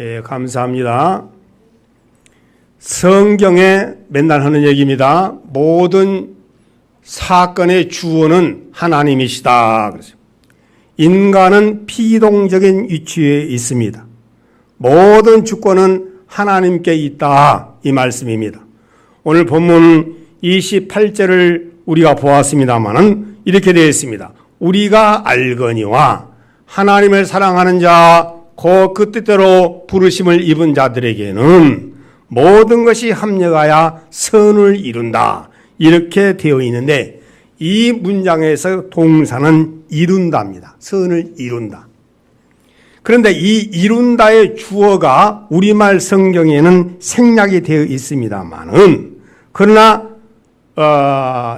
예, 감사합니다. 성경에 맨날 하는 얘기입니다. 모든 사건의 주어는 하나님이시다. 그래서 인간은 피동적인 위치에 있습니다. 모든 주권은 하나님께 있다. 이 말씀입니다. 오늘 본문 28절을 우리가 보았습니다마는 이렇게 되어 있습니다. 우리가 알거니와 하나님을 사랑하는 자, 그 뜻대로 부르심을 입은 자들에게는 모든 것이 합력하여 선을 이룬다. 이렇게 되어 있는데 이 문장에서 동사는 이룬다입니다. 선을 이룬다. 그런데 이 이룬다의 주어가 우리말 성경에는 생략이 되어 있습니다만은 그러나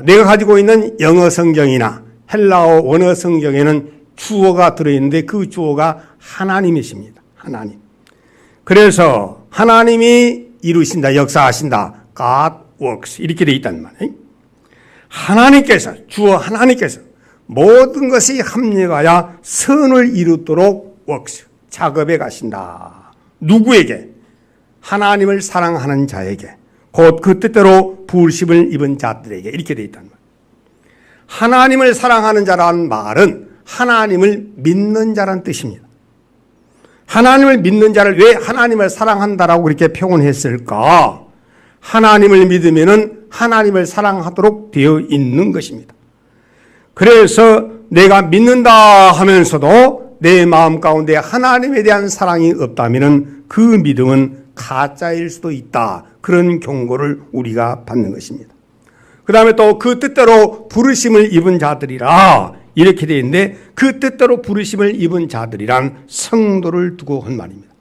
내가 가지고 있는 영어 성경이나 헬라어 원어 성경에는 주어가 들어있는데 그 주어가 하나님이십니다. 하나님. 그래서 하나님이 이루신다, 역사하신다. God works. 이렇게 되어 있단 말이에요. 하나님께서, 주어 하나님께서 모든 것이 합력하여 선을 이루도록 works. 작업해 가신다. 누구에게? 하나님을 사랑하는 자에게. 곧 그 뜻대로 부르심을 입은 자들에게. 이렇게 되어 있단 말이에요. 하나님을 사랑하는 자라는 말은 하나님을 믿는 자라는 뜻입니다. 하나님을 믿는 자를 왜 하나님을 사랑한다라고 그렇게 표현했을까? 하나님을 믿으면은 하나님을 사랑하도록 되어 있는 것입니다. 그래서 내가 믿는다 하면서도 내 마음 가운데 하나님에 대한 사랑이 없다면은 그 믿음은 가짜일 수도 있다. 그런 경고를 우리가 받는 것입니다. 그 다음에 또 그 뜻대로 부르심을 입은 자들이라 이렇게 되어 있는데 그 뜻대로 부르심을 입은 자들이란 성도를 두고 한 말입니다.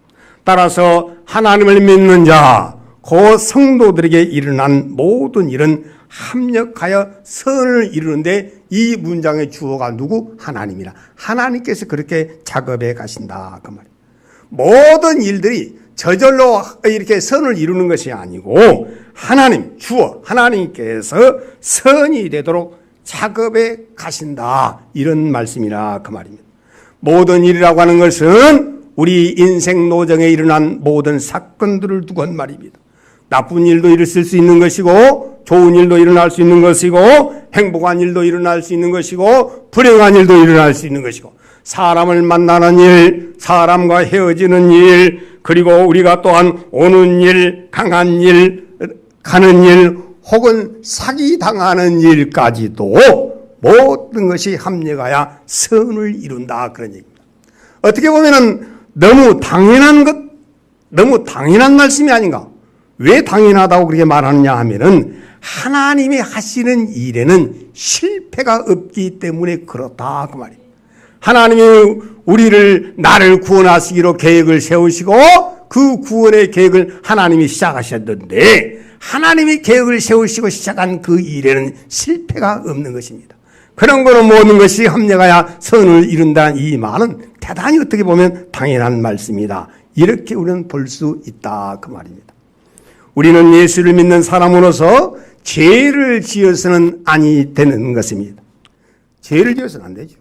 따라서 하나님을 믿는 자, 그 성도들에게 일어난 모든 일은 합력하여 선을 이루는데 이 문장의 주어가 누구? 하나님이라. 하나님께서 그렇게 작업해 가신다. 그 말이에요. 모든 일들이 저절로 이렇게 선을 이루는 것이 아니고 하나님, 주어, 하나님께서 선이 되도록 작업해 가신다. 이런 말씀이라 그 말입니다. 모든 일이라고 하는 것은 우리 인생 노정에 일어난 모든 사건들을 두고 한 말입니다. 나쁜 일도 있을 수 있는 것이고 좋은 일도 일어날 수 있는 것이고 행복한 일도 일어날 수 있는 것이고 불행한 일도 일어날 수 있는 것이고 사람을 만나는 일, 사람과 헤어지는 일, 그리고 우리가 또한 오는 일, 강한 일, 가는 일, 혹은 사기당하는 일까지도 모든 것이 합력하여 선을 이룬다. 그런 얘기입니다. 어떻게 보면은 너무 당연한 말씀이 아닌가? 왜 당연하다고 그렇게 말하느냐 하면은 하나님이 하시는 일에는 실패가 없기 때문에 그렇다. 그 말이에요. 하나님이 나를 구원하시기로 계획을 세우시고 그 구원의 계획을 하나님이 시작하셨는데 하나님이 계획을 세우시고 시작한 그 일에는 실패가 없는 것입니다. 그런 거는 모든 것이 합력하여 선을 이룬다는 이 말은 대단히 어떻게 보면 당연한 말씀이다. 이렇게 우리는 볼 수 있다. 그 말입니다. 우리는 예수를 믿는 사람으로서 죄를 지어서는 아니 되는 것입니다. 죄를 지어서는 안 되죠.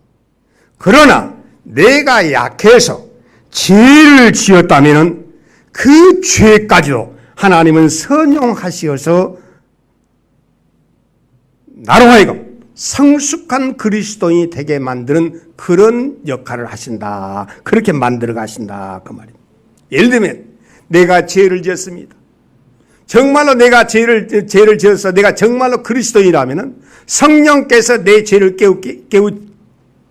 그러나 내가 약해서 죄를 지었다면 그 죄까지도 하나님은 선용하시어서 나로 하여금 성숙한 그리스도인이 되게 만드는 그런 역할을 하신다. 그렇게 만들어 가신다. 그 말입니다. 예를 들면 내가 죄를 지었습니다. 정말로 내가 죄를 지어서 내가 정말로 그리스도인이라면 성령께서 내 죄를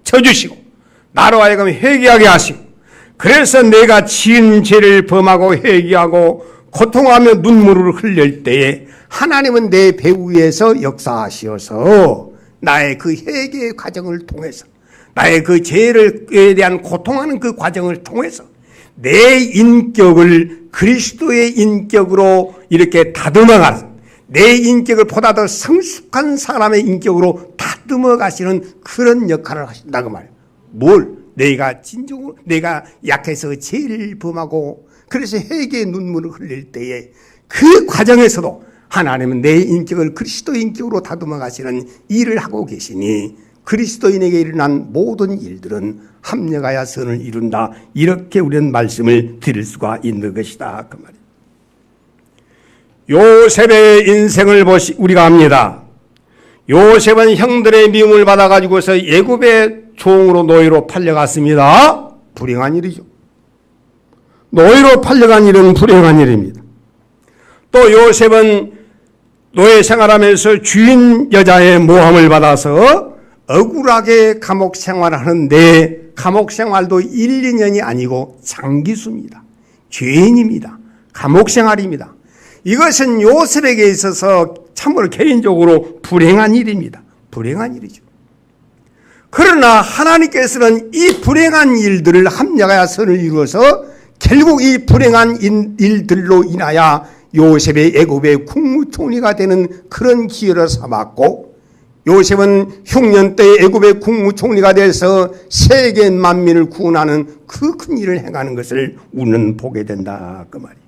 깨우쳐주시고 나로 하여금 회개하게 하시고 그래서 내가 지은 죄를 범하고 회개하고 고통하며 눈물을 흘릴 때에 하나님은 내 배후에서 역사하시어서 나의 그 회개의 과정을 통해서 나의 그 죄에 대한 고통하는 그 과정을 통해서 내 인격을 그리스도의 인격으로 이렇게 다듬어가는 내 인격을 보다 더 성숙한 사람의 인격으로 다듬어 가시는 그런 역할을 하신다고 말이에요. 내가 약해서 죄를 범하고 그래서 회개의 눈물을 흘릴 때에 그 과정에서도 하나님은 내 인격을 그리스도의 인격으로 다듬어 가시는 일을 하고 계시니 그리스도인에게 일어난 모든 일들은 합력하여 선을 이룬다. 이렇게 우리는 말씀을 드릴 수가 있는 것이다. 그 말이에요. 요셉의 인생을 우리가 압니다. 요셉은 형들의 미움을 받아가지고서 애굽의 종으로 노예로 팔려갔습니다. 불행한 일이죠. 노예로 팔려간 일은 불행한 일입니다. 또 요셉은 노예 생활하면서 주인 여자의 모함을 받아서 억울하게 감옥 생활하는데 감옥 생활도 1, 2년이 아니고 장기수입니다. 죄인입니다. 감옥 생활입니다. 이것은 요셉에게 있어서 참으로 개인적으로 불행한 일입니다. 불행한 일이죠. 그러나 하나님께서는 이 불행한 일들을 합력하여 선을 이루어서 결국 이 불행한 일들로 인하여 요셉의 애굽의 국무총리가 되는 그런 기회를 삼았고, 요셉은 흉년 때 애굽의 국무총리가 돼서 세계 만민을 구원하는 그 큰 일을 행하는 것을 우리는 보게 된다 그 말이에요.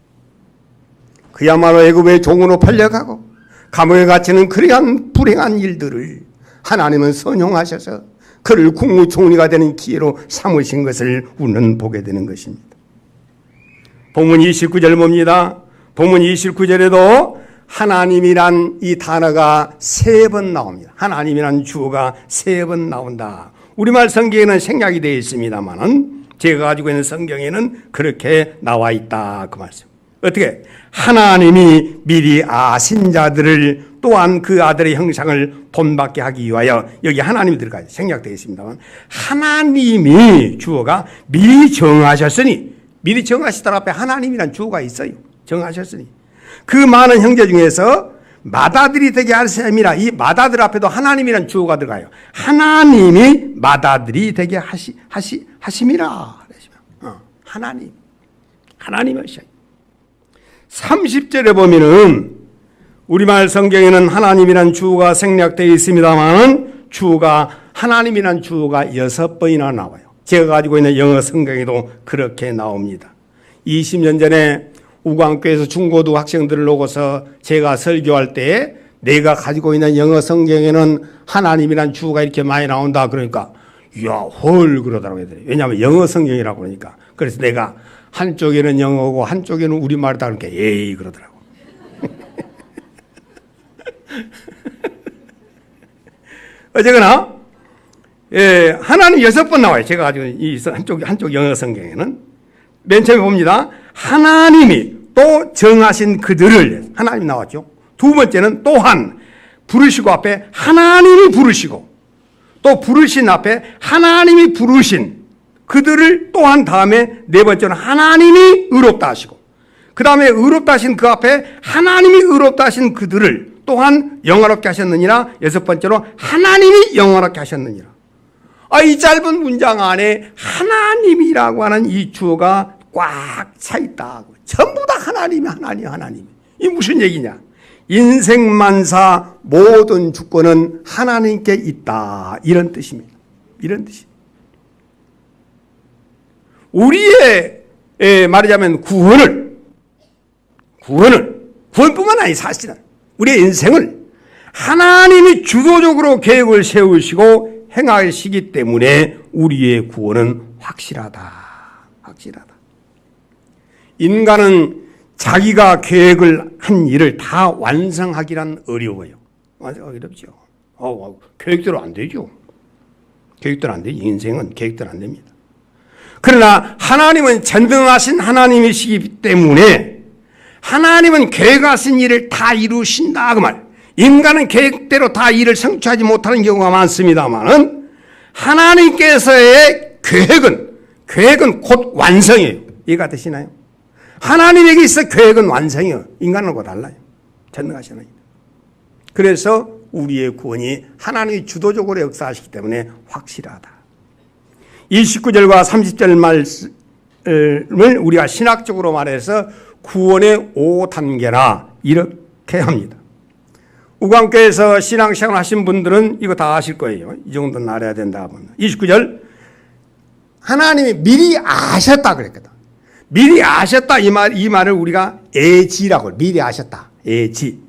그야말로 애굽의 종으로 팔려가고 감옥에 갇히는 그러한 불행한 일들을 하나님은 선용하셔서 그를 국무총리가 되는 기회로 삼으신 것을 우리는 보게 되는 것입니다. 본문 29절 봅니다. 본문 29절에도 하나님이란 이 단어가 3번 나옵니다. 하나님이란 주어가 3번 나온다. 우리말 성경에는 생략이 되어 있습니다만은 제가 가지고 있는 성경에는 그렇게 나와 있다 그 말씀. 어떻게? 하나님이 미리 아신 자들을 또한 그 아들의 형상을 본받게 하기 위하여, 여기 하나님이 들어가요. 생략되어 있습니다만 하나님이 주어가 미리 정하셨으니, 미리 정하시던 앞에 하나님이란 주어가 있어요. 정하셨으니 그 많은 형제 중에서 맏아들이 되게 하심이라. 이 맏아들 앞에도 하나님이란 주어가 들어가요. 하나님이 맏아들이 되게 하심이라. 하나님이셔요. 30절에 보면은 우리말 성경에는 하나님이란 주어가 생략되어 있습니다만 주어가 하나님이란 주어가 6번이나 나와요. 제가 가지고 있는 영어 성경에도 그렇게 나옵니다. 20년 전에 우광교에서 중고등 학생들을 놓고서 제가 설교할 때 내가 가지고 있는 영어 성경에는 하나님이란 주어가 이렇게 많이 나온다 그러니까 이야 헐 그러더라고요. 왜냐하면 영어 성경이라고 그러니까. 그래서 내가 한쪽에는 영어고 한쪽에는 우리말이다 그러니까 에이 그러더라고. 어쨌거나 하나님 6번 나와요. 제가 가지고 이 한쪽 영어 성경에는 맨 처음에 봅니다. 하나님이 또 정하신 그들을, 하나님이 나왔죠. 두 번째는 또한 부르시고 앞에 하나님이 부르시고, 또 부르신 앞에 하나님이 부르신 그들을 또한 다음에 네 번째는 하나님이 의롭다 하시고, 그 다음에 의롭다 하신 그 앞에 하나님이 의롭다 하신 그들을 또한 영화롭게 하셨느니라. 6번째로 하나님이 영화롭게 하셨느니라. 이 짧은 문장 안에 하나님이라고 하는 이 주어가 꽉 차 있다. 전부 다 하나님. 이 무슨 얘기냐? 인생만사 모든 주권은 하나님께 있다. 이런 뜻입니다. 이런 뜻이. 우리의 말하자면 구원뿐만 아니 사실은 우리의 인생을 하나님이 주도적으로 계획을 세우시고 행하시기 때문에 우리의 구원은 확실하다. 인간은 자기가 계획을 한 일을 다 완성하기란 어려워요. 어렵죠. 계획대로 안 되죠. 계획대로 안 돼요. 인생은 계획대로 안 됩니다. 그러나 하나님은 전능하신 하나님이시기 때문에 하나님은 계획하신 일을 다 이루신다 그 말. 인간은 계획대로 다 일을 성취하지 못하는 경우가 많습니다만 하나님께서의 계획은 곧 완성이에요. 이해가 되시나요? 하나님에게 있어 계획은 완성이에요. 인간하고 달라요. 전능하신 하나님. 그래서 우리의 구원이 하나님이 주도적으로 역사하시기 때문에 확실하다. 29절과 30절 말씀을 우리가 신학적으로 말해서 구원의 5단계라 이렇게 합니다. 우광교에서 신앙생활 하신 분들은 이거 다 아실 거예요. 이 정도는 알아야 된다. 29절 하나님이 미리 아셨다 그랬거든. 미리 아셨다 이 말을 우리가 애지라고 미리 아셨다. 애지.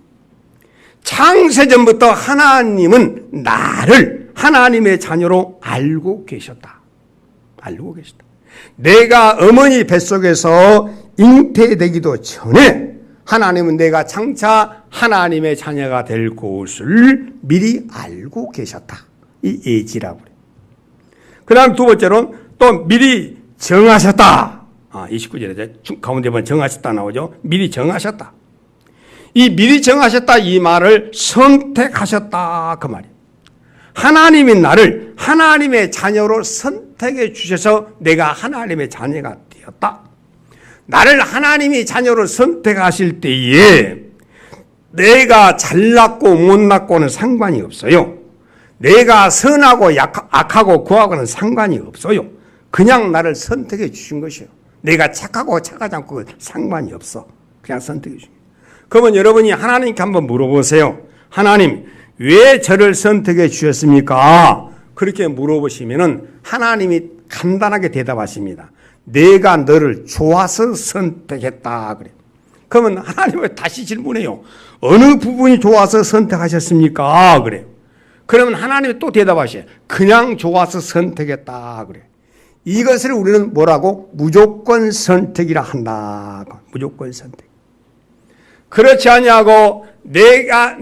창세전부터 하나님은 나를 하나님의 자녀로 알고 계셨다. 알고 계셨다. 내가 어머니 뱃속에서 잉태되기도 전에 하나님은 내가 장차 하나님의 자녀가 될 것을 미리 알고 계셨다. 이 예지라고 그래요. 그 다음 두 번째로는 또 미리 정하셨다. 29절에 가운데 보면 정하셨다 나오죠. 미리 정하셨다. 이 미리 정하셨다 이 말을 선택하셨다 그 말이에요. 하나님이 나를 하나님의 자녀로 선택해 주셔서 내가 하나님의 자녀가 되었다. 나를 하나님이 자녀로 선택하실 때에 내가 잘났고 못났고는 상관이 없어요. 내가 선하고 악하고 그하고는 상관이 없어요. 그냥 나를 선택해 주신 것이에요. 내가 착하고 착하지 않고 상관이 없어. 그냥 선택해 주신 거예요. 그러면 여러분이 하나님께 한번 물어보세요. 하나님, 왜 저를 선택해 주셨습니까? 그렇게 물어보시면은 하나님이 간단하게 대답하십니다. 내가 너를 좋아서 선택했다. 그래. 그러면 하나님을 다시 질문해요. 어느 부분이 좋아서 선택하셨습니까? 그래. 그러면 하나님이 또 대답하셔요. 그냥 좋아서 선택했다. 그래. 이것을 우리는 뭐라고? 무조건 선택이라 한다. 무조건 선택. 그렇지 않냐고 내가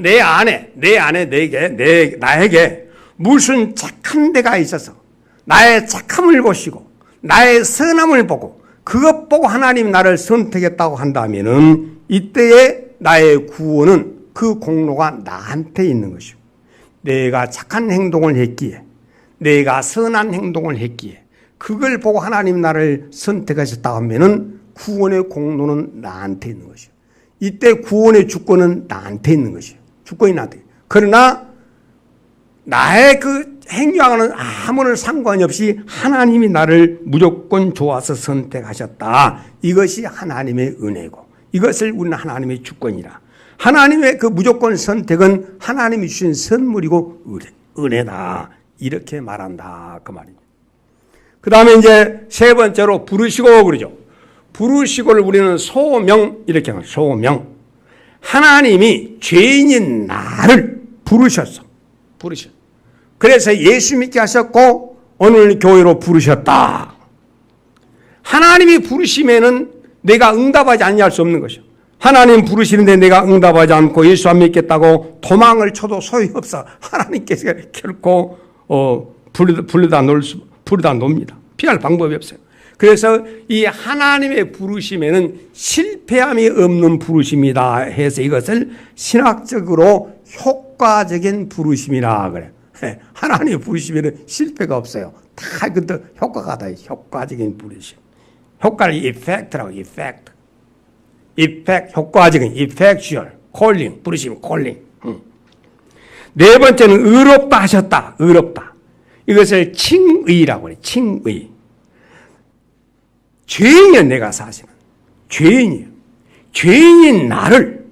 나에게 무슨 착한 데가 있어서 나의 착함을 보시고 나의 선함을 보고 그것 보고 하나님 나를 선택했다고 한다면은 이때에 나의 구원은 그 공로가 나한테 있는 것이고 내가 착한 행동을 했기에 내가 선한 행동을 했기에 그걸 보고 하나님 나를 선택하셨다고 하면은 구원의 공로는 나한테 있는 것이요. 이때 구원의 주권은 나한테 있는 것이요. 주권이 나한테. 그러나 나의 그 행위와는 아무런 상관이 없이 하나님이 나를 무조건 좋아서 선택하셨다. 이것이 하나님의 은혜고 이것을 우리는 하나님의 주권이라. 하나님의 그 무조건 선택은 하나님이 주신 선물이고 은혜다. 이렇게 말한다. 그 말입니다. 그 다음에 이제 세 번째로 부르시고 그러죠. 부르시고를 우리는 소명 이렇게 합니다. 소명. 하나님이 죄인인 나를 부르셨어. 그래서 예수 믿게 하셨고 오늘 교회로 부르셨다. 하나님이 부르시면은 내가 응답하지 않냐 할 수 없는 것이요. 하나님 부르시는데 내가 응답하지 않고 예수 안 믿겠다고 도망을 쳐도 소용없어. 하나님께서 결코 부르다 놉니다. 피할 방법이 없어요. 그래서 이 하나님의 부르심에는 실패함이 없는 부르심이다 해서 이것을 신학적으로 효과적인 부르심이라 그래요. 하나님의 부르심에는 실패가 없어요. 다 그것도 효과가 다 효과적인 부르심. 효과를 effect라고 effect. 효과적인 effectual calling 부르심 calling. 네 번째는 의롭다 하셨다. 의롭다. 이것을 칭의라고 해요. 칭의. 죄인이야 내가 사실은. 죄인이에요. 죄인인 나를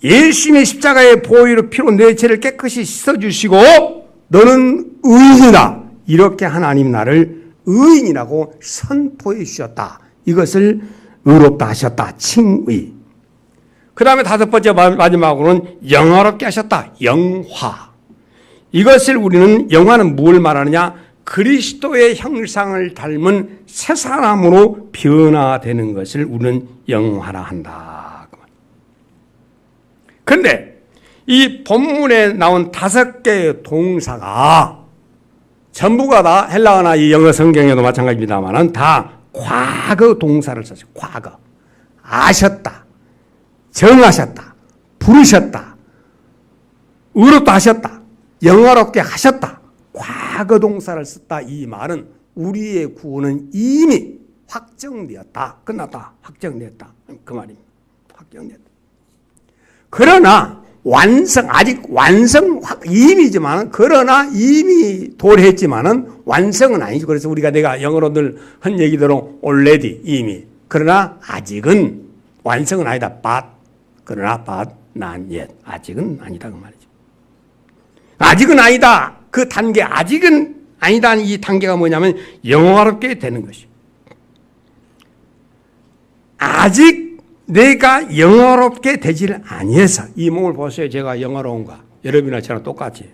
예수님의 십자가의 보혈로 피로 내 죄를 깨끗이 씻어주시고 너는 의인이다. 이렇게 하나님 나를 의인이라고 선포해 주셨다. 이것을 의롭다 하셨다. 칭의. 그 다음에 다섯 번째 마지막으로는 영화롭게 하셨다. 영화. 이것을 우리는 영화는 뭘 말하느냐? 그리스도의 형상을 닮은 새 사람으로 변화되는 것을 우리는 영화라 한다. 그런데 이 본문에 나온 5개의 동사가 전부가 다 헬라어나 이 영어 성경에도 마찬가지입니다만 다 과거 동사를 썼어요. 과거. 아셨다. 정하셨다. 부르셨다. 의롭다 하셨다. 영화롭게 하셨다. 과거 동사를 썼다. 이 말은 우리의 구원은 이미 확정되었다. 끝났다. 확정됐다. 그 말입니다. 확정됐다. 그러나 아직 이미지만 그러나 이미 도래했지만은 완성은 아니죠. 그래서 내가 영어로 늘 한 얘기대로 already 이미. 그러나 아직은 완성은 아니다. 그러나 not yet. 아직은 아니다. 그 말이죠. 아직은 아니다. 그 단계 아직은 아니다는 이 단계가 뭐냐면 영화롭게 되는 것이에요. 아직 내가 영화롭게 되지를 아니해서 이 몸을 보세요. 제가 영화로운가? 여러분이나 저랑 똑같이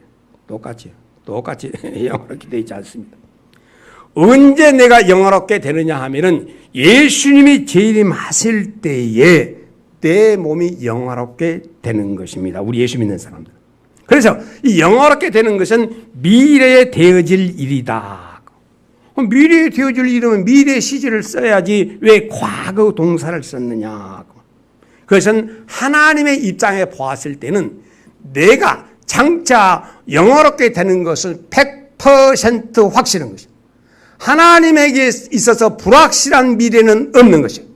똑같이 영화롭게 되어 있지 않습니다. 언제 내가 영화롭게 되느냐 하면은 예수님이 재림하실 때에 내 몸이 영화롭게 되는 것입니다. 우리 예수 믿는 사람들. 그래서 이 영화롭게 되는 것은 미래에 되어질 일이다. 미래에 되어질 일이면 미래 시제를 써야지 왜 과거 동사를 썼느냐. 그것은 하나님의 입장에 보았을 때는 내가 장차 영화롭게 되는 것은 100% 확실한 것입니다. 하나님에게 있어서 불확실한 미래는 없는 것이에요.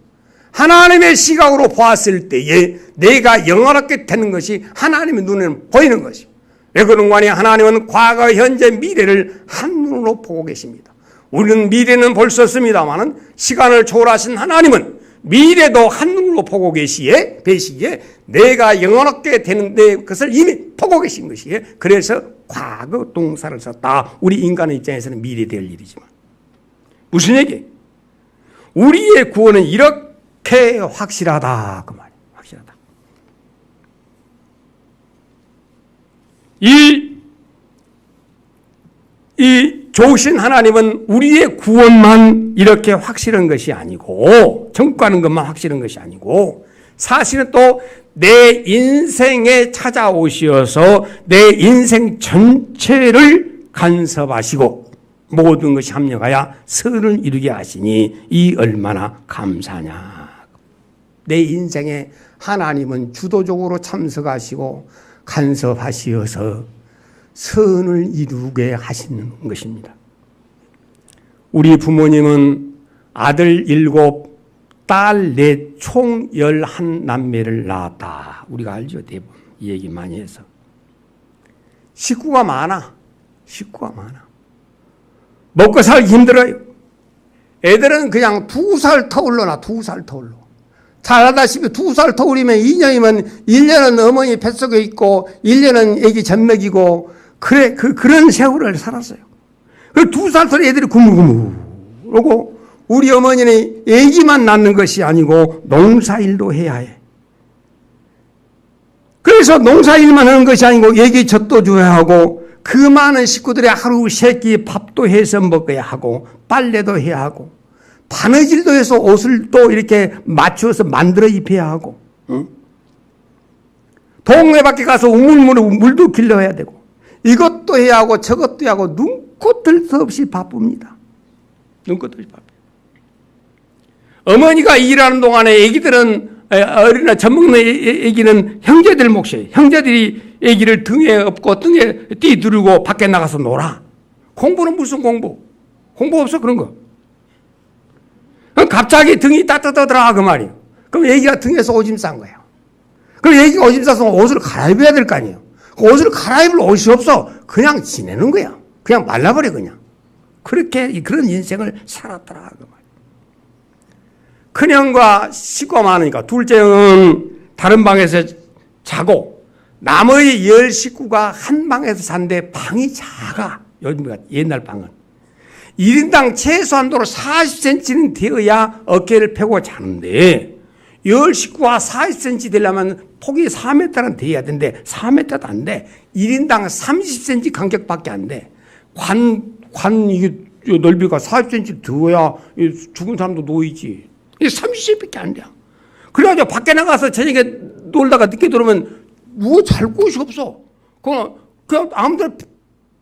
하나님의 시각으로 보았을 때에 내가 영화롭게 되는 것이 하나님의 눈에는 보이는 것이에요. 왜 그런가 하니 하나님은 과거, 현재, 미래를 한눈으로 보고 계십니다. 우리는 미래는 볼 수 없습니다만 시간을 초월하신 하나님은 미래도 한눈으로 보고 계시기에 내가 영원하게 되는 것을 이미 보고 계신 것이에 그래서 과거 동사를 썼다. 우리 인간의 입장에서는 미래 될 일이지만 무슨 얘기? 우리의 구원은 이렇게 확실하다 그 말이에요. 확실하다. 이 좋으신 하나님은 우리의 구원만 이렇게 확실한 것이 아니고 천국가는 것만 확실한 것이 아니고 사실은 또 내 인생에 찾아오시어서 내 인생 전체를 간섭하시고 모든 것이 합력하여 선을 이루게 하시니 이 얼마나 감사냐. 내 인생에 하나님은 주도적으로 참석하시고 간섭하시어서 선을 이루게 하시는 것입니다. 우리 부모님은 아들 7, 딸 4, 총 11남매를 낳았다. 우리가 알죠. 대부분 이 얘기 많이 해서. 식구가 많아. 먹고 살기 힘들어요. 애들은 그냥 2살 터울러나 2살 터울러. 잘 알다시피 2살 터울이면 2년이면 1년은 어머니 뱃속에 있고 1년은 애기 젖먹이고 그런 세월을 살았어요. 그 2살 터울 애들이 구물구물하고 우리 어머니는 애기만 낳는 것이 아니고 농사일도 해야 해. 그래서 농사일만 하는 것이 아니고 애기 젖도 줘야 하고 그 많은 식구들의 하루 3끼 밥도 해서 먹어야 하고 빨래도 해야 하고 바느질도 해서 옷을 또 이렇게 맞추어서 만들어 입혀야 하고 응? 동네 밖에 가서 우물물에 물도 길러야 되고 이것도 해야 하고 저것도 해야 하고 눈코 뜰 수 없이 바쁩니다. 눈코 뜰 수 없이 바쁩니다. 어머니가 일하는 동안에 애기들은 어린아 젖먹는 애기는 형제들 몫이에요. 형제들이 애기를 등에 업고 등에 띠두르고 밖에 나가서 놀아. 공부는 무슨 공부? 공부 없어 그런 거. 그럼 갑자기 등이 따뜻하더라 그 말이에요. 그럼 애기가 등에서 오줌 싼 거예요. 그럼 애기가 오줌 싸서 옷을 갈아입어야 될 거 아니에요. 그 옷을 갈아입을 옷이 없어. 그냥 지내는 거야. 그냥 말라버려 그냥. 그런 인생을 살았더라 그 말이에요. 큰형과 식구가 많으니까 둘째 형은 다른 방에서 자고 나머지 10식구가 한 방에서 산데 방이 작아. 요즘 옛날 방은. 1인당 최소한도로 40cm는 되어야 어깨를 펴고 자는데 10식구가 40cm 되려면 폭이 4m는 돼야 되는데 4m도 안 돼. 1인당 30cm 간격밖에 안 돼. 이게 넓이가 40cm 되어야 죽은 사람도 놓이지. 30cm밖에 안 돼. 그래가지고 밖에 나가서 저녁에 놀다가 늦게 들어오면 누워 잘 곳이 없어. 그냥 아무데나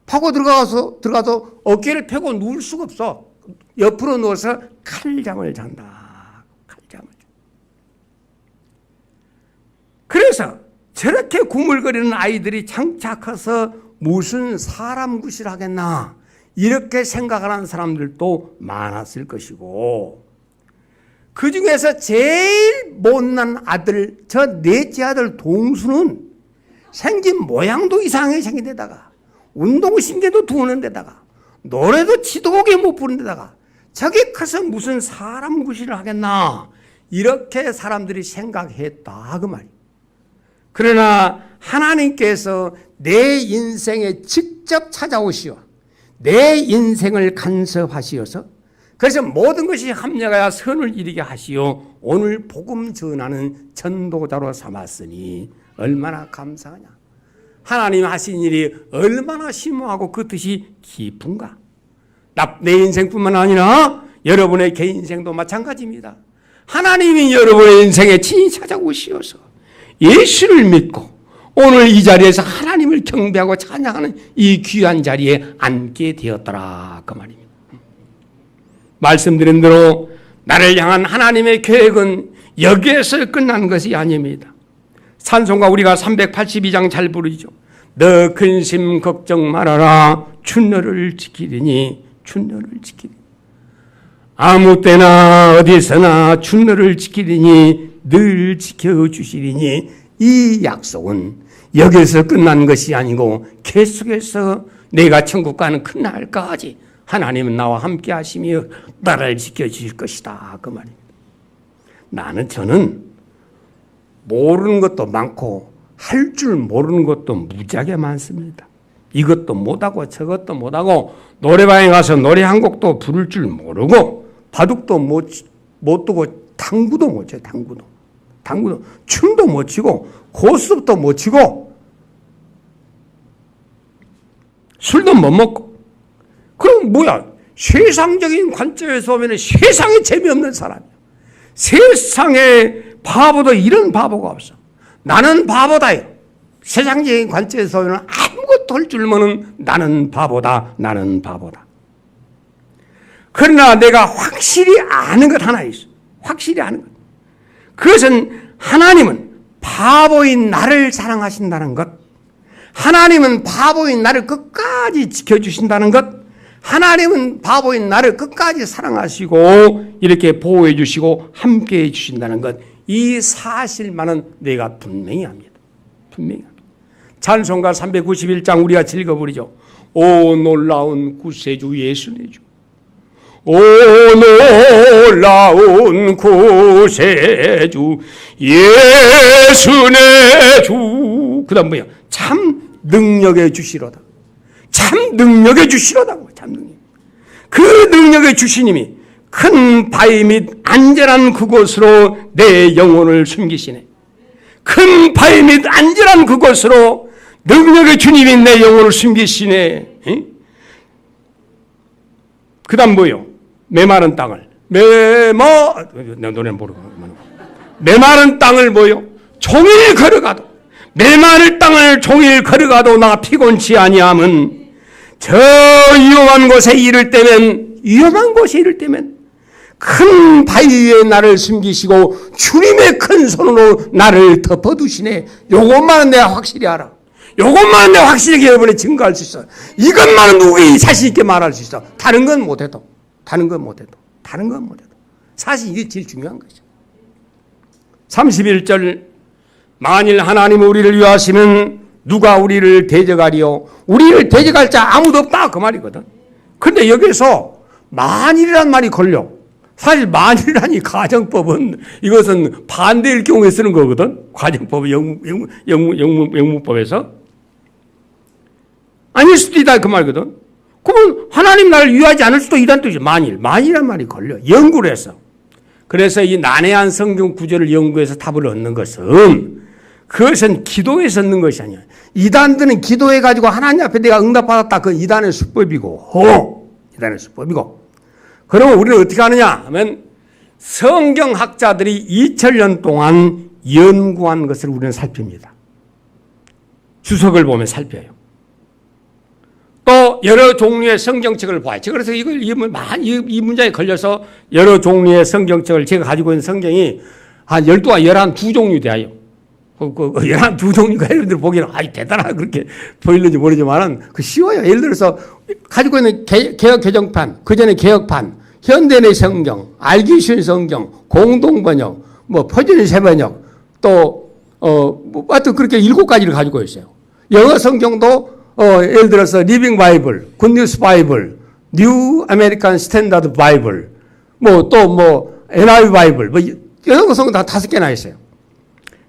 파고 들어가서 어깨를 펴고 누울 수가 없어. 옆으로 누워서 칼잠을 잔다. 칼잠을. 그래서 저렇게 구물거리는 아이들이 장차 커서 무슨 사람 굿을 하겠나 이렇게 생각하는 사람들도 많았을 것이고 그 중에서 제일 못난 아들, 저 넷째 아들 동수는 생긴 모양도 이상하게 생긴 데다가 운동신경도 두는 데다가 노래도 지도하게 못 부르는 데다가 저게 커서 무슨 사람 구실을 하겠나 이렇게 사람들이 생각했다 그 말이에요. 그러나 하나님께서 내 인생에 직접 찾아오시어 내 인생을 간섭하시어서 그래서 모든 것이 합력하여 선을 이루게 하시어 오늘 복음 전하는 전도자로 삼았으니 얼마나 감사하냐. 하나님 하신 일이 얼마나 심오하고 그 뜻이 깊은가. 내 인생뿐만 아니라 여러분의 개인 인생도 마찬가지입니다. 하나님이 여러분의 인생에 친히 찾아오시어서 예수를 믿고 오늘 이 자리에서 하나님을 경배하고 찬양하는 이 귀한 자리에 앉게 되었더라 그 말입니다. 말씀드린 대로 나를 향한 하나님의 계획은 여기에서 끝난 것이 아닙니다. 찬송가 우리가 382장 잘 부르죠. 너 근심 걱정 말아라 춘너를 지키리니 춘너를 지키리니 아무 때나 어디서나 춘너를 지키리니 늘 지켜주시리니 이 약속은 여기서 끝난 것이 아니고 계속해서 내가 천국 가는 그날까지 하나님은 나와 함께 하시며 나를 지켜주실 것이다 그 말입니다. 저는 모르는 것도 많고 할 줄 모르는 것도 무지하게 많습니다. 이것도 못하고 저것도 못하고 노래방에 가서 노래 한 곡도 부를 줄 모르고 바둑도 못 두고 당구도 못 쳐요. 당구도 춤도 못 추고 고스톱도 못 치고 술도 못 먹고 그럼 뭐야? 세상적인 관점에서 보면 세상에 재미없는 사람이야. 세상에 바보도 이런 바보가 없어. 나는 바보다요. 세상적인 관점에서 보면 아무것도 할 줄 모르는 나는 바보다. 그러나 내가 확실히 아는 것 하나 있어. 확실히 아는 것. 그것은 하나님은 바보인 나를 사랑하신다는 것. 하나님은 바보인 나를 끝까지 지켜주신다는 것. 하나님은 바보인 나를 끝까지 사랑하시고 이렇게 보호해 주시고 함께 해 주신다는 것. 이 사실만은 내가 분명히 합니다. 분명히 합니다. 찬송가 391장 우리가 읽어보리죠. 오 놀라운 구세주 예수네 주. 오 놀라운 구세주 예수네 주. 그 다음 뭐야? 참 능력의 주시로다. 참 능력의 주시로다. 참 능력. 그 능력의 주시님이 큰 바위 및 안전한 그곳으로 내 영혼을 숨기시네. 큰 바위 및 안전한 그곳으로 능력의 주님이 내 영혼을 숨기시네. 그 다음 뭐요? 메마른 땅을 내 노래는 모르고 메마른 땅을 뭐요? 종일 걸어가도 메마른 땅을 종일 걸어가도 나 피곤치 아니함은 저 위험한 곳에 이를 때면 큰 바위 위에 나를 숨기시고 주님의 큰 손으로 나를 덮어두시네. 요것만은 내가 확실히 알아. 요것만은 내가 확실히 여러분에 증거할 수 있어. 이것만은 누구에게 자신 있게 말할 수 있어. 다른 건 못해도. 사실 이게 제일 중요한 거죠. 31절 만일 하나님 우리를 위하시면 누가 우리를 대적하리요? 우리를 대적할 자 아무도 없다 그 말이거든. 근데 여기서 만일이란 말이 걸려. 사실 만일이라니 가정법은 이것은 반대일 경우에 쓰는 거거든. 가정법 영문법에서 아닐 수도 있다 그 말이거든. 그러면 하나님 나를 위하지 않을 수도 있다는 뜻이죠. 만일이란 말이 걸려. 연구를 해서. 그래서 이 난해한 성경 구절을 연구해서 답을 얻는 것은 그것은 기도에서 얻는 것이 아니야. 이단들은 기도해가지고 하나님 앞에 내가 응답받았다. 그건 이단의 수법이고. 그러면 우리는 어떻게 하느냐 하면 성경학자들이 2000년 동안 연구한 것을 우리는 살핍니다. 주석을 보면 살펴요. 또 여러 종류의 성경책을 봐요. 그래서 이 문제에 걸려서 여러 종류의 성경책을 제가 가지고 있는 성경이 한 12두 종류 돼요. 12종류가 여러분들 보기에는 대단하게 그렇게 보이는지 모르지만 쉬워요. 예를 들어서 가지고 있는 개혁 개정판, 그 전에 개혁판, 현대의 성경, 알기 쉬운 성경, 공동번역, 표준 세번역, 또 하여튼 그렇게 7가지를 가지고 있어요. 영어 성경도 예를 들어서 리빙 바이블, 굿뉴스 바이블, 뉴 아메리칸 스탠다드 바이블, NIV 바이블, 영어 성경 다 5개나 있어요.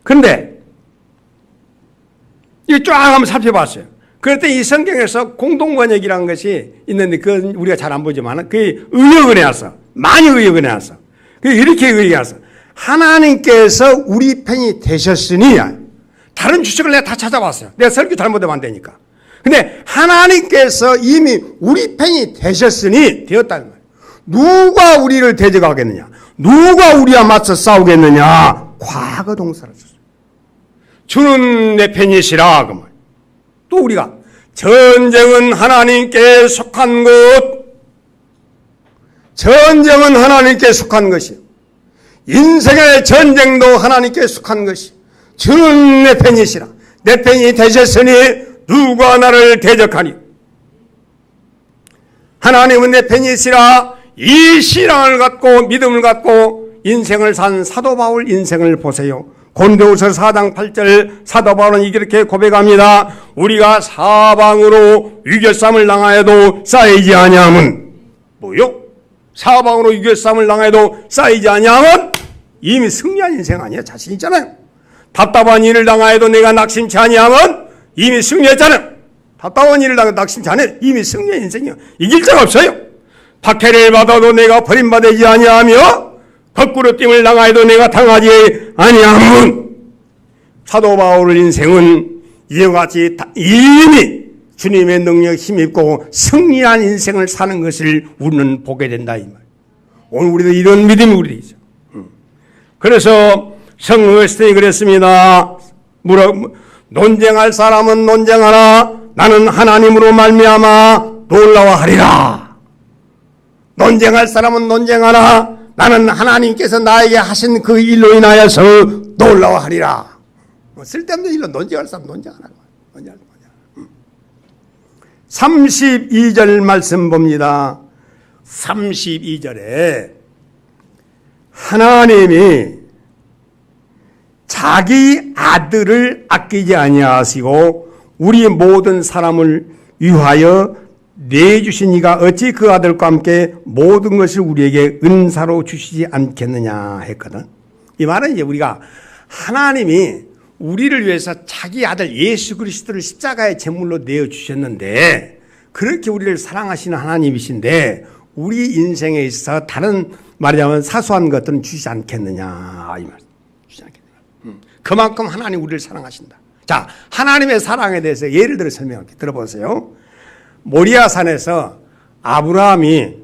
그런데 이거 쫙 한번 살펴봤어요. 그랬더니 이 성경에서 공동번역이라는 것이 있는데 그건 우리가 잘 안 보지만 그게 의역을 해놨어. 많이 의역을 해놨어. 이렇게 의역해놨어. 하나님께서 우리 편이 되셨으니 다른 주식을 내가 다 찾아봤어요. 내가 설교 잘못하면 안 되니까. 근데 하나님께서 이미 우리 편이 되었다는 말이에요. 누가 우리를 대적하겠느냐? 누가 우리와 맞서 싸우겠느냐? 과거 동사를 썼어요. 주는 내 편이시라. 그 말. 또 우리가 전쟁은 하나님께 속한 것. 전쟁은 하나님께 속한 것이요. 인생의 전쟁도 하나님께 속한 것이. 주는 내 편이시라. 내 편이 되셨으니 누가 나를 대적하니. 하나님은 내 편이시라. 이 신앙을 갖고 믿음을 갖고 인생을 산 사도 바울 인생을 보세요. 고린도후서 4장 8절 사도 바울은 이렇게 고백합니다. 우리가 사방으로 위교쌈을 당하여도 쌓이지 아니함은 뭐요? 사방으로 위교쌈을 당하여도 쌓이지 아니함은 이미 승리한 인생 아니야? 자신 있잖아요. 답답한 일을 당하여도 내가 낙심치 아니함은 이미 승리했잖아요. 답답한 일을 당하여도 낙심치 않아요. 이미 승리한 인생이요. 이길 자가 없어요. 박해를 받아도 내가 버림받지 아니하며 거꾸로 띵을 당하여도 내가 당하지 아니함은 사도 바울 인생은 이와 같이 이미 주님의 능력 힘입고 승리한 인생을 사는 것을 우리는 보게 된다 이 말. 오늘 우리도 이런 믿음이 우리 있죠. 그래서 성어스틴이 그랬습니다. 논쟁할 사람은 논쟁하라. 나는 하나님으로 말미암아 놀라워하리라. 논쟁할 사람은 논쟁하라. 나는 하나님께서 나에게 하신 그 일로 인하여서 놀라워하리라. 쓸데없는 일로 논쟁할 사람 논쟁하라. 32절 말씀 봅니다. 32절에 하나님이 자기 아들을 아끼지 아니하시고 우리 모든 사람을 위하여 내주신 이가 어찌 그 아들과 함께 모든 것을 우리에게 은사로 주시지 않겠느냐 했거든. 이 말은 이제 우리가 하나님이 우리를 위해서 자기 아들 예수 그리스도를 십자가의 제물로 내어주셨는데 그렇게 우리를 사랑하시는 하나님이신데 우리 인생에 있어서 다른 말하자면 사소한 것들은 주시지 않겠느냐 이 말. 주시지 않겠느냐. 그만큼 하나님 우리를 사랑하신다. 자, 하나님의 사랑에 대해서 예를 들어 설명할게요. 들어보세요. 모리아산에서 아브라함이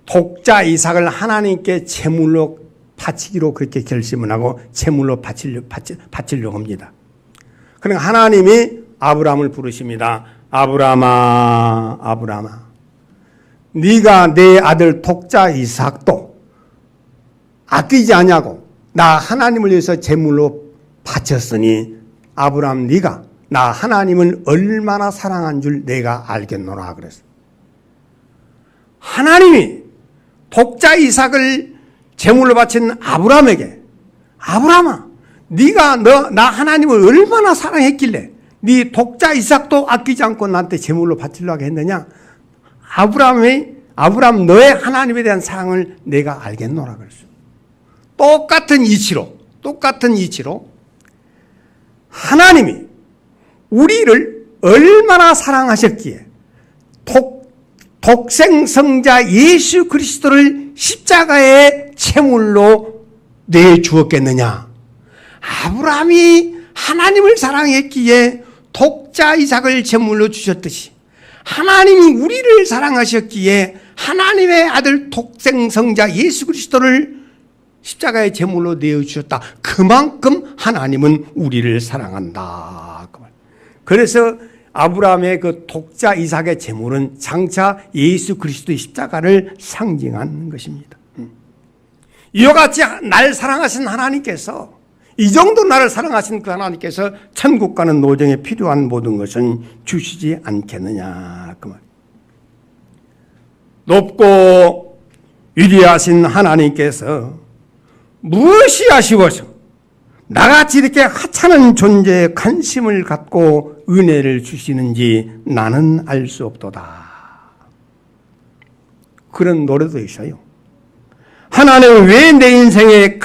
독자 이삭을 하나님께 제물로 바치기로 그렇게 결심을 하고 제물로 바치려고 합니다. 그러니까 하나님이 아브라함을 부르십니다. 아브라함아, 아브라함아, 네가 내 아들 독자 이삭도 아끼지 않냐고 나 하나님을 위해서 제물로 바쳤으니 아브라함 네가 나 하나님을 얼마나 사랑한 줄 내가 알겠노라 그랬어. 하나님이 독자 이삭을 제물로 바친 아브라함에게 아브라함아 네가 나 하나님을 얼마나 사랑했길래 네 독자 이삭도 아끼지 않고 나한테 제물로 바치려고 했느냐. 아브라함 너의 하나님에 대한 사랑을 내가 알겠노라 그랬어. 똑같은 이치로 하나님이 우리를 얼마나 사랑하셨기에 독생성자 예수 그리스도를 십자가의 제물로 내주었겠느냐. 아브라함이 하나님을 사랑했기에 독자 이삭을 제물로 주셨듯이 하나님이 우리를 사랑하셨기에 하나님의 아들 독생성자 예수 그리스도를 십자가의 제물로 내어주셨다. 그만큼 하나님은 우리를 사랑한다. 그래서 아브라함의 그 독자 이삭의 제물은 장차 예수 그리스도의 십자가를 상징하는 것입니다. 이와 같이 날 사랑하신 하나님께서 이 정도 나를 사랑하신 그 하나님께서 천국 가는 노정에 필요한 모든 것은 주시지 않겠느냐 그 말. 높고 위대하신 하나님께서 무엇이 아쉬워서 나같이 이렇게 하찮은 존재에 관심을 갖고 은혜를 주시는지 나는 알 수 없도다. 그런 노래도 있어요. 하나님은 왜 내 인생에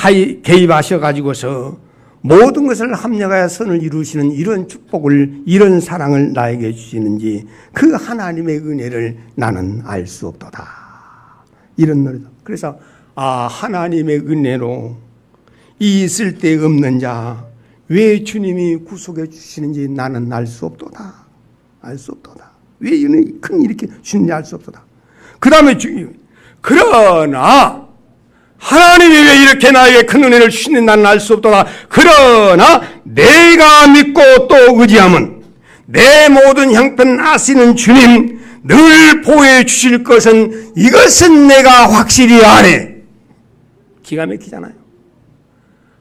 개입하셔가지고서 모든 것을 합력하여 선을 이루시는 이런 축복을, 이런 사랑을 나에게 주시는지 그 하나님의 은혜를 나는 알 수 없도다. 이런 노래도. 그래서 하나님의 은혜로 이 쓸데없는 자, 왜 주님이 구속해 주시는지 나는 알 수 없도다. 알 수 없도다. 왜 이렇게 주는지 알 수 없도다. 그 다음에 그러나 하나님이 왜 이렇게 나에게 큰 은혜를 주시는지 나는 알 수 없도다. 그러나 내가 믿고 또 의지함은 내 모든 형편 아시는 주님 늘 보호해 주실 것은 이것은 내가 확실히 아네. 기가 막히잖아요.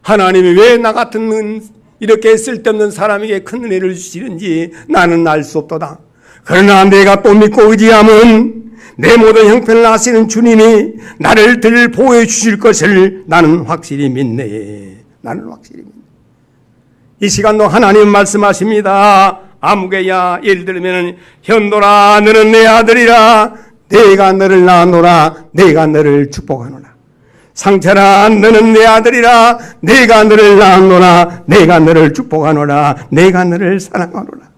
하나님이 왜 나 같은 이렇게 쓸데없는 사람에게 큰 은혜를 주시는지 나는 알 수 없도다. 그러나 내가 또 믿고 의지함은 내 모든 형편을 아시는 주님이 나를 늘 보호해 주실 것을 나는 확실히 믿네. 나는 확실히 믿네. 이 시간도 하나님 말씀하십니다. 아무개야 예를 들면 현도라 너는 내 아들이라 내가 너를 낳았노라 내가 너를 축복하노라. 상처라 너는 내 아들이라 내가 너를 낳았노라 내가 너를 축복하노라 내가 너를 사랑하노라.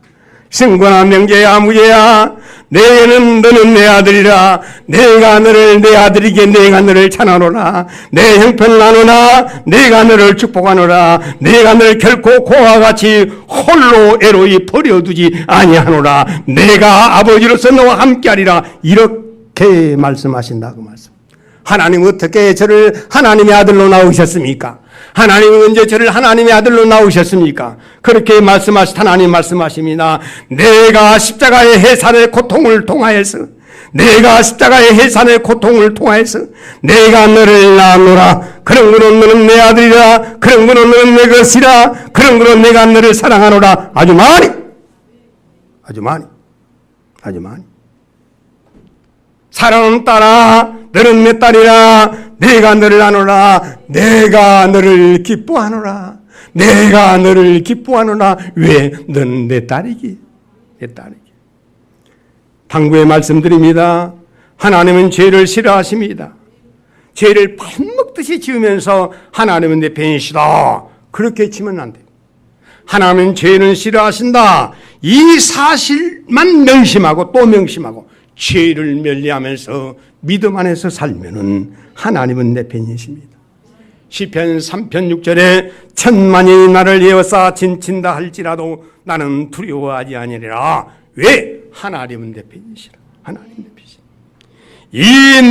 승관아 명제야 무제야 너는 내 아들이라 내가 너를 내 아들이게 내가 너를 찬하노라. 내 형편을 나누나 내가 너를 축복하노라. 내가 너를 결코 고와 같이 홀로 애로이 버려두지 아니하노라. 내가 아버지로서 너와 함께하리라. 이렇게 말씀하신다 그 말씀. 하나님 어떻게 저를 하나님의 아들로 낳으셨습니까? 하나님은 언제 저를 하나님의 아들로 낳으셨습니까? 그렇게 하나님 말씀하십니다. 내가 십자가의 해산의 고통을 통하여서 내가 십자가의 해산의 고통을 통하여서 내가 너를 낳았노라. 그런 거로 너는 내 아들이라. 그런 거로 너는 내 것이라. 그런 거로 내가 너를 사랑하노라. 아주 많이 사랑하는 딸아 너는 내 딸이라. 내가 너를 아노라. 내가 너를 기뻐하노라. 내가 너를 기뻐하노라. 왜? 너는 내 딸이기. 내 딸이기. 당부의 말씀드립니다. 하나님은 죄를 싫어하십니다. 죄를 밥 먹듯이 지으면서 하나님은 내 편이시다. 그렇게 치면 안 돼요. 하나님은 죄는 싫어하신다. 이 사실만 명심하고 또 명심하고 죄를 멸리하면서 믿음 안에서 살면은 하나님은 내 편이십니다. 시편 3편 6절에 천만이 나를 에워싸 진친다 할지라도 나는 두려워하지 아니하리라. 왜? 하나님은 내 편이시라. 하나님 내 편이시라. 이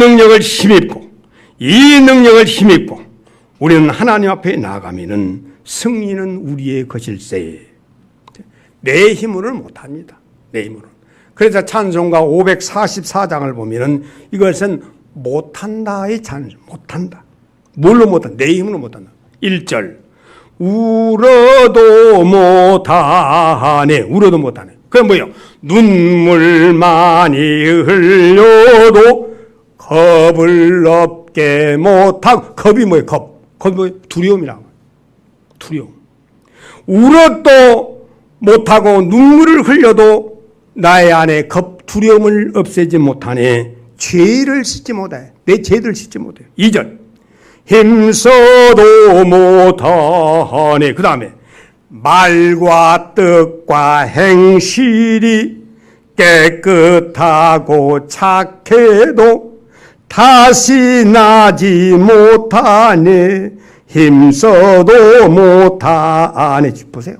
능력을 힘입고 우리는 하나님 앞에 나아가면은 승리는 우리의 것일세. 내 힘으로는 못합니다. 내 힘으로. 그래서 찬송가 544장을 보면은 이것은 못한다의 찬송. 못한다. 뭘로 못한다? 내 힘으로 못한다. 1절 울어도 못하네. 울어도 못하네. 그건 뭐예요? 눈물 많이 흘려도 겁을 없게 못하고. 겁이 뭐예요? 겁이 뭐예요? 두려움이라고. 두려움. 울어도 못하고 눈물을 흘려도 나의 안에 두려움을 없애지 못하네. 죄를 씻지 못해. 내 죄를 씻지 못해. 2절 힘써도 못하네. 그 다음에 말과 뜻과 행실이 깨끗하고 착해도 다시 나지 못하네. 힘써도 못하네. 보세요.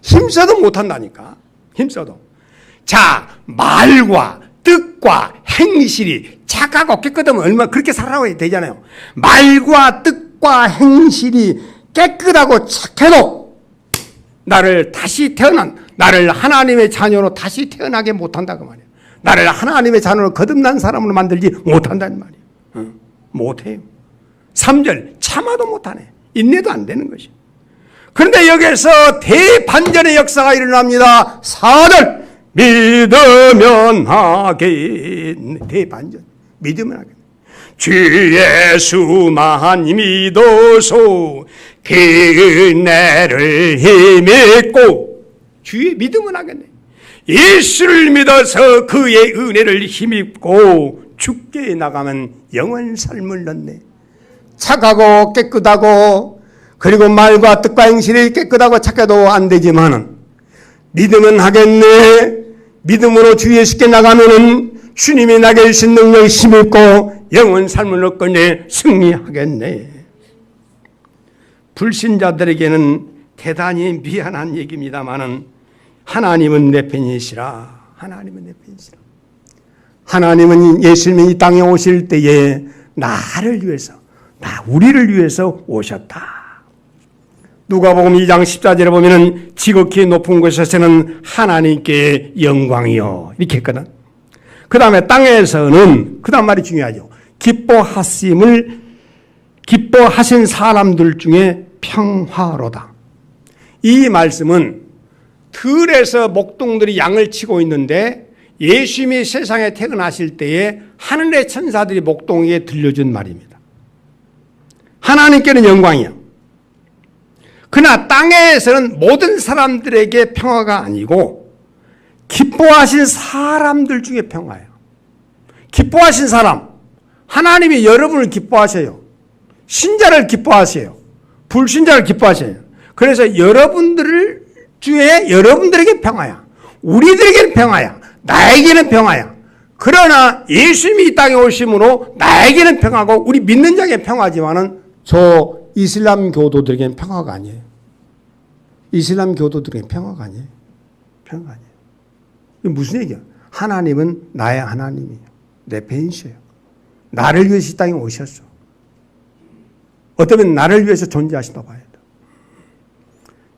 힘써도 못한다니까. 힘써도. 자, 말과 뜻과 행실이 착하고 깨끗하면 얼마나 그렇게 살아야 되잖아요. 말과 뜻과 행실이 깨끗하고 착해도 나를 하나님의 자녀로 다시 태어나게 못한다 그 말이에요. 나를 하나님의 자녀로 거듭난 사람으로 만들지 못한다는 말이에요. 못해요. 3절 참아도 못하네. 인내도 안 되는 것이에요. 그런데 여기서 대반전의 역사가 일어납니다. 4절 믿으면 하겠네. 대반전. 믿으면 하겠네. 주 예수만 믿어서 그 은혜를 힘입고. 주의 믿으면 하겠네. 예수를 믿어서 그의 은혜를 힘입고 죽게 나가면 영원 삶을 얻네. 착하고 깨끗하고 그리고 말과 뜻과 행실이 깨끗하고 착해도 안 되지만은 믿으면 하겠네. 믿음으로 주 예수께 나가면은 주님이 나게 주신 능력이 힘입고 영원 삶을 얻거니 승리하겠네. 불신자들에게는 대단히 미안한 얘기입니다만은 하나님은 내 편이시라. 하나님은 내 편이시라. 하나님은 예수님이 이 땅에 오실 때에 나를 위해서, 우리를 위해서 오셨다. 누가복음 2장 14절에 보면은 지극히 높은 곳에서는 하나님께 영광이요 이렇게 했거든. 그 다음에 땅에서는 그 다음 말이 중요하죠. 기뻐하신 사람들 중에 평화로다. 이 말씀은 들에서 목동들이 양을 치고 있는데 예수님이 세상에 태어나실 때에 하늘의 천사들이 목동에 들려준 말입니다. 하나님께는 영광이야. 그러나 땅에서는 모든 사람들에게 평화가 아니고 기뻐하신 사람들 중에 평화예요. 기뻐하신 사람, 하나님이 여러분을 기뻐하셔요. 신자를 기뻐하세요. 불신자를 기뻐하세요. 그래서 여러분들 중에 여러분들에게 평화야. 우리들에게는 평화야. 나에게는 평화야. 그러나 예수님이 이 땅에 오심으로 나에게는 평화고 우리 믿는 자에게 평화지만은 저 이슬람 교도들에게는 평화가 아니에요. 이슬람 교도들에게는 평화가 아니에요. 평화가 아니에요. 이게 무슨 얘기야? 하나님은 나의 하나님이에요. 내 편이셔요. 나를 위해서 이 땅에 오셨어. 어쩌면 나를 위해서 존재하신다고 봐야 돼.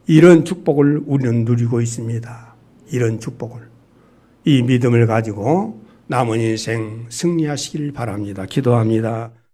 이런 축복을 우리는 누리고 있습니다. 이런 축복을. 이 믿음을 가지고 남은 인생 승리하시길 바랍니다. 기도합니다.